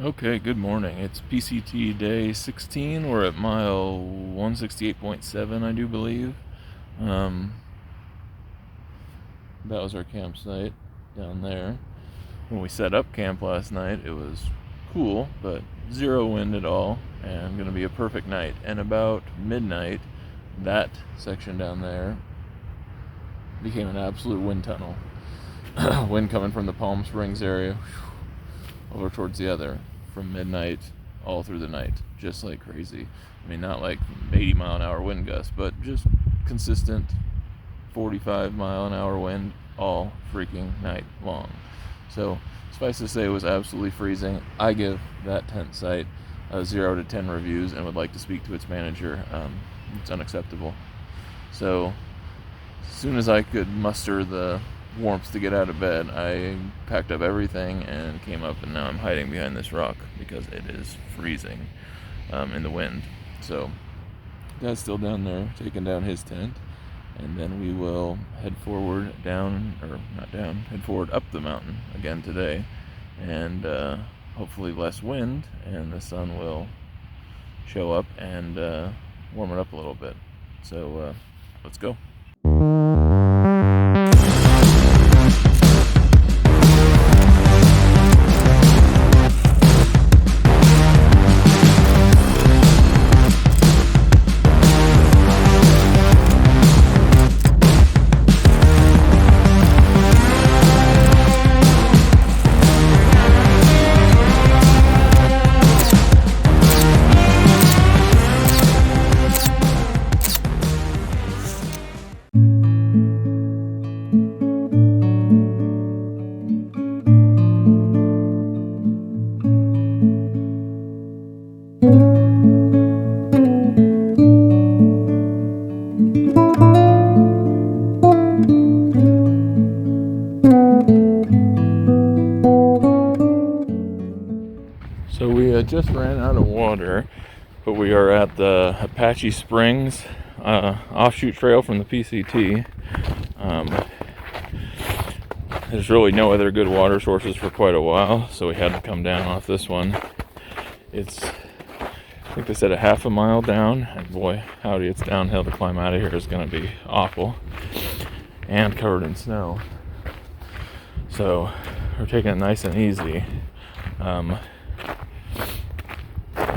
Okay, good morning. It's PCT day 16. We're at mile 168.7, I do believe. Um, that was our campsite down there. When we set up camp last night, it was cool, but zero wind at all, and going to be a perfect night. And about midnight, that section down there became an absolute wind tunnel. Wind coming from the Palm Springs area over towards the other from midnight all through the night, just like crazy. I mean, not like 80 mile an hour wind gusts, but just consistent 45 mile an hour wind all freaking night long. So suffice to say, it was absolutely freezing. I give that tent site 0 to 10 reviews and would like to speak to its manager. It's unacceptable. So as soon as I could muster the warmth to get out of bed, I packed up everything and came up, and now I'm hiding behind this rock because it is freezing in the wind. So Dad's still down there taking down his tent, and then we will head forward head forward up the mountain again today, and hopefully less wind, and the sun will show up and warm it up a little bit. So let's go. So we just ran out of water, but we are at the Apache Springs offshoot trail from the PCT. There's really no other good water sources for quite a while, so we had to come down off this one. It's, I think they said, a half a mile down, and boy, howdy, it's downhill. To climb out of here is going to be awful and covered in snow. So we're taking it nice and easy.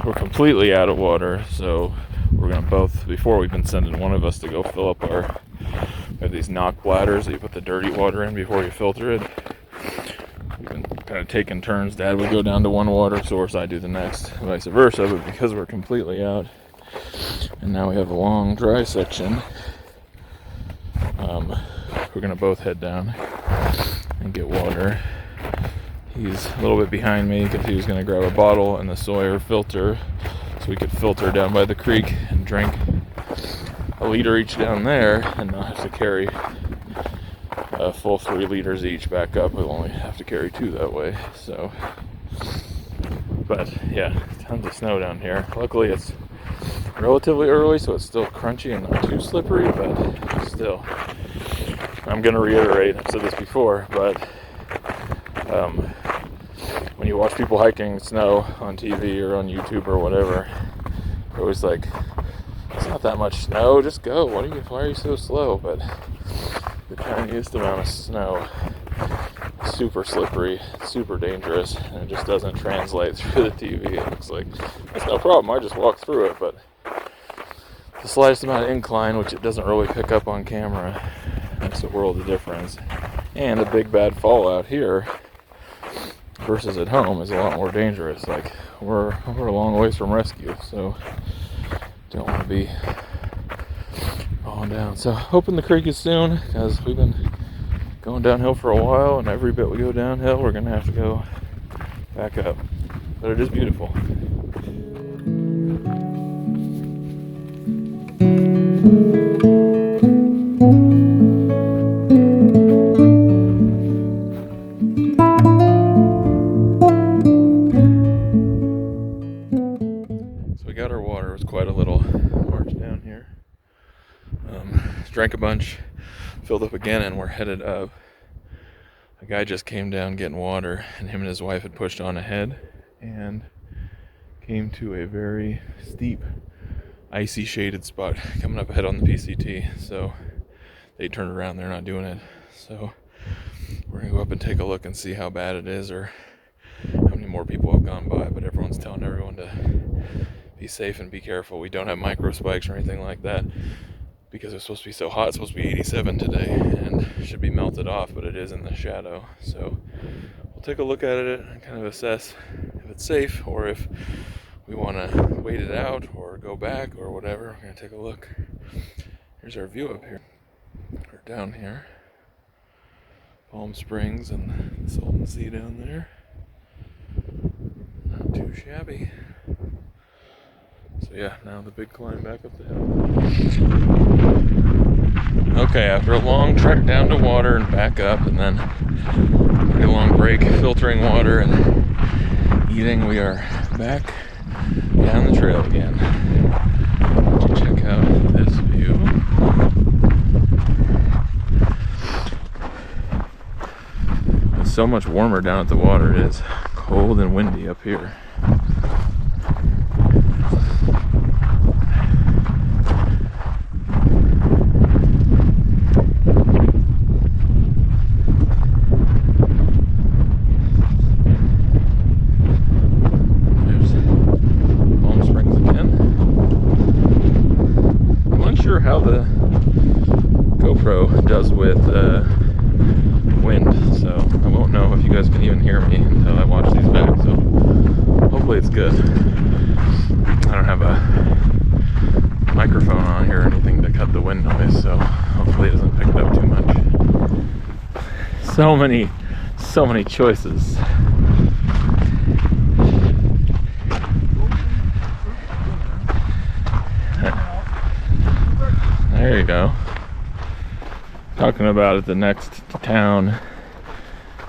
We're completely out of water, so we're going to both, before we've been sending one of us to go fill up we have these knock bladders that you put the dirty water in before you filter it. We've been kind of taking turns. Dad would go down to one water source, I do the next, vice versa, but because we're completely out, and now we have a long dry section, we're going to both head down and get water. He's a little bit behind me because he was going to grab a bottle and the Sawyer filter so we could filter down by the creek and drink a liter each down there and not have to carry a full 3 liters each back up. We'll only have to carry 2 that way. So, but yeah, tons of snow down here. Luckily it's relatively early, so it's still crunchy and not too slippery, but still, I'm going to reiterate, I've said this before, but when you watch people hiking snow on TV or on YouTube or whatever, you're always like, it's not that much snow, just go, why are you so slow? But the tiniest amount of snow, super slippery, super dangerous, and it just doesn't translate through the TV. It looks like it's no problem, I just walk through it, but the slightest amount of incline, which it doesn't really pick up on camera, makes a world of difference. And a big bad fall out here versus at home is a lot more dangerous. Like, we're a long ways from rescue, so don't want to be falling down. So hoping the creek is soon, because we've been going downhill for a while, and every bit we go downhill we're gonna have to go back up, but it is beautiful. Got our water. It was quite a little march down here. Drank a bunch, filled up again, and we're headed up. A guy just came down getting water, and him and his wife had pushed on ahead, and came to a very steep, icy shaded spot coming up ahead on the PCT. So they turned around, they're not doing it. So we're gonna go up and take a look and see how bad it is, or how many more people have gone by. But everyone's telling everyone to be safe and be careful. We don't have micro spikes or anything like that because it's supposed to be so hot. It's supposed to be 87 today and it should be melted off, but it is in the shadow. So we'll take a look at it and kind of assess if it's safe, or if we want to wait it out or go back or whatever. We're going to take a look. Here's our view up here, or down here. Palm Springs and the Salton Sea down there. Not too shabby. So yeah, now the big climb back up the hill. Okay, after a long trek down to water and back up, and then a pretty long break filtering water and eating, we are back down the trail again. Check out this view. It's so much warmer down at the water. It is cold and windy up here. How the GoPro does with wind, so I won't know if you guys can even hear me until I watch these back, so hopefully it's good. I don't have a microphone on here or anything to cut the wind noise, so hopefully it doesn't pick it up too much. So many choices. There you go. Talking about it, the next town,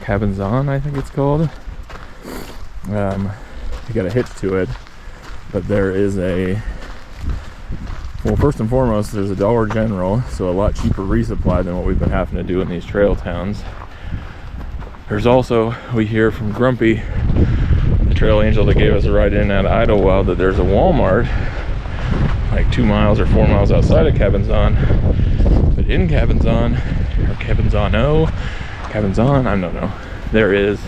Cabinzon, I think it's called. You got a hitch to it, but there is well, first and foremost, there's a Dollar General, so a lot cheaper resupply than what we've been having to do in these trail towns. There's also, we hear from Grumpy, the trail angel that gave us a ride in at Idlewild, that there's a Walmart like 2 miles or 4 miles outside of Cabinzon, but in Cabinzon, or Cabinzon, I don't know, there is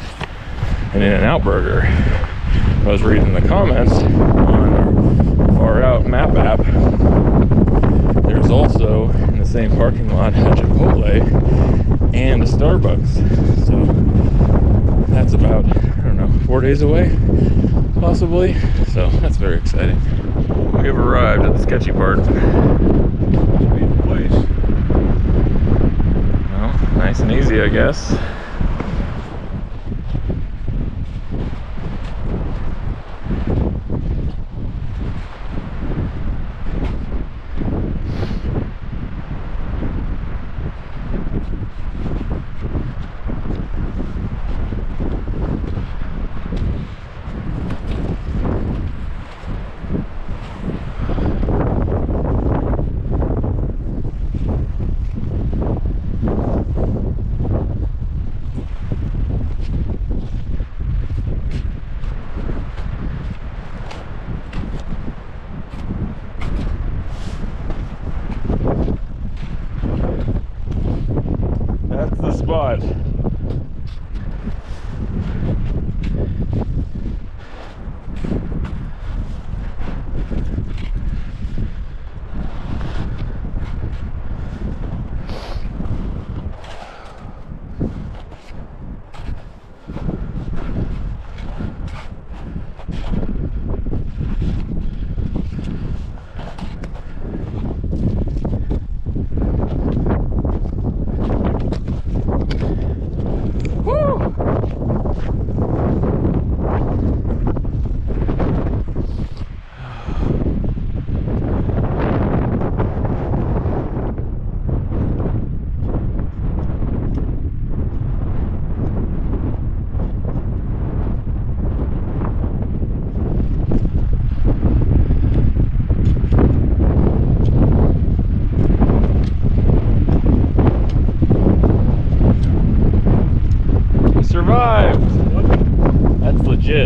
an In-N-Out burger. I was reading the comments on our Far Out map app. There's also in the same parking lot a Chipotle and a Starbucks. So that's about, I don't know, 4 days away, possibly. So that's very exciting. We have arrived at the sketchy part. Well, nice and easy, I guess.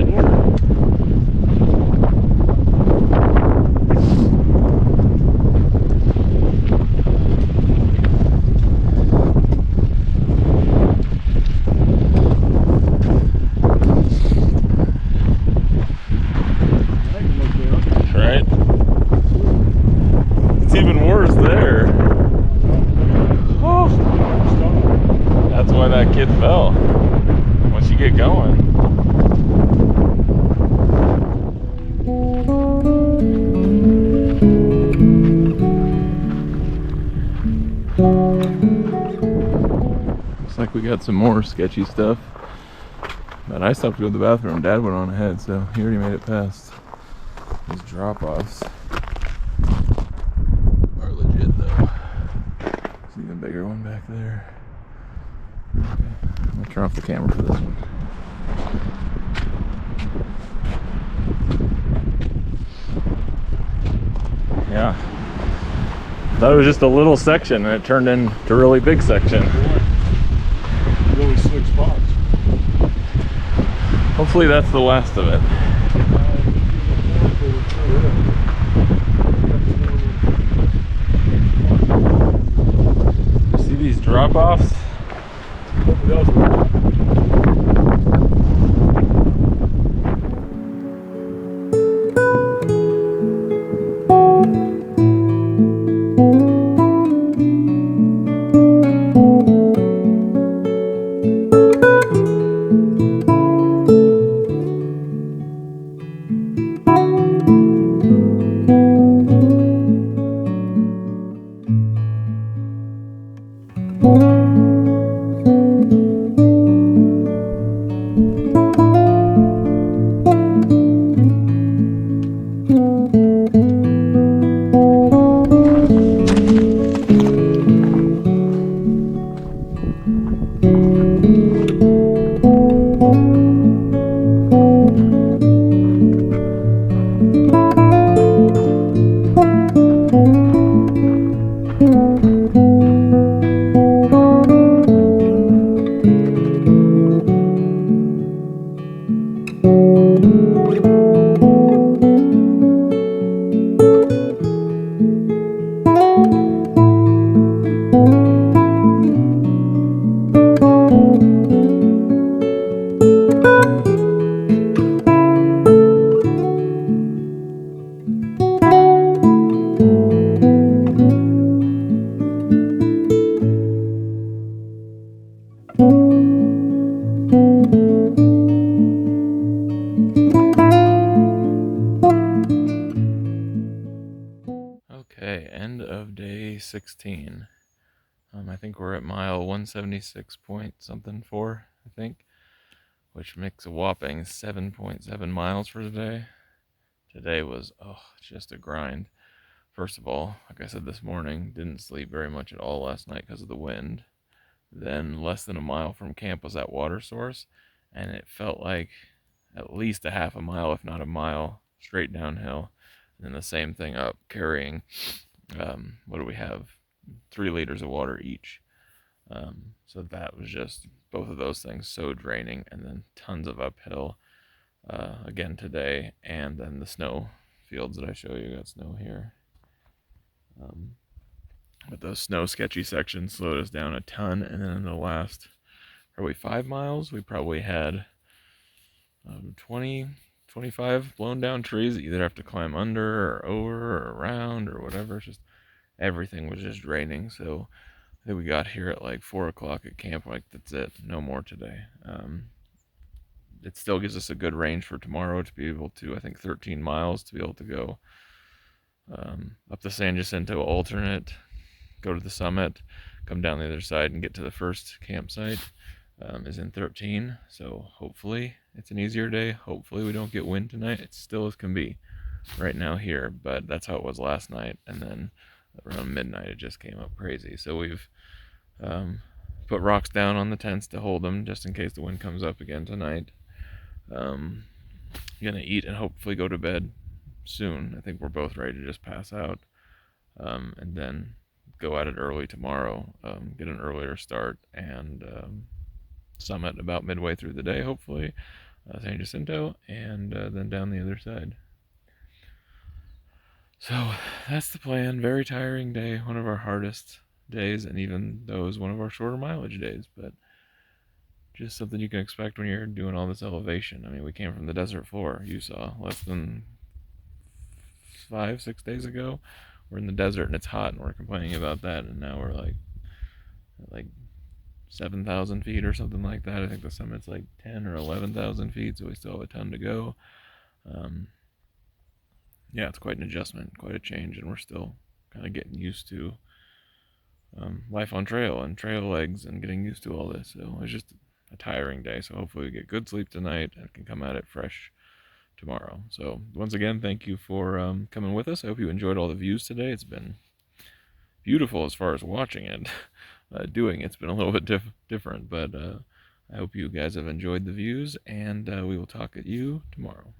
legit. Right? It's even worse there. Oh. That's why that kid fell. Once you get going. Looks like we got some more sketchy stuff. But I stopped to go to the bathroom. Dad went on ahead, so he already made it past. These drop-offs are legit though. There's an even bigger one back there. Okay. I'm gonna turn off the camera for this one. Yeah. Thought it was just a little section and it turned into a really big section. There's only 6 spots. Hopefully that's the last of it. See these drop-offs? Okay, end of day 16. I think we're at mile 176 point something 4, I think, which makes a whopping 7.7 miles for today. Today was, just a grind. First of all, like I said this morning, didn't sleep very much at all last night because of the wind. Then less than a mile from camp was that water source, and it felt like at least a half a mile, if not a mile, straight downhill. And then the same thing up, carrying, what do we have? 3 liters of water each. So that was just both of those things so draining, and then tons of uphill again today, and then the snow fields that I show you. Got snow here. But those snow sketchy sections slowed us down a ton, and then in the last probably 5 miles, we probably had 20, 25 blown down trees that you either have to climb under or over or around or whatever. It's just everything was just draining. So I think we got here at like 4 o'clock at camp. Like, that's it, no more today. It still gives us a good range for tomorrow to be able to, I think, 13 miles to be able to go up the San Jacinto alternate, go to the summit, come down the other side and get to the first campsite. Is in 13, so hopefully it's an easier day. Hopefully we don't get wind tonight. It still as can be right now here, but that's how it was last night, and then around midnight it just came up crazy. So we've put rocks down on the tents to hold them just in case the wind comes up again tonight. Gonna eat and hopefully go to bed soon. I think we're both ready to just pass out, and then go at it early tomorrow, get an earlier start, and summit about midway through the day, hopefully. San Jacinto, and then down the other side. So that's the plan. Very tiring day, one of our hardest days, and even though it was one of our shorter mileage days, but just something you can expect when you're doing all this elevation. I mean, we came from the desert floor, you saw, less than 5, 6 days ago. We're in the desert and it's hot, and we're complaining about that, and now we're like 7,000 feet or something like that. I think the summit's like 10 or 11,000 feet, so we still have a ton to go. Um, yeah, it's quite an adjustment, quite a change, and we're still kind of getting used to life on trail and trail legs and getting used to all this. So it was just a tiring day. So hopefully we get good sleep tonight and can come at it fresh tomorrow. So once again, thank you for coming with us. I hope you enjoyed all the views today. It's been beautiful as far as watching it. Doing it's been a little bit different, but I hope you guys have enjoyed the views, and we will talk at you tomorrow.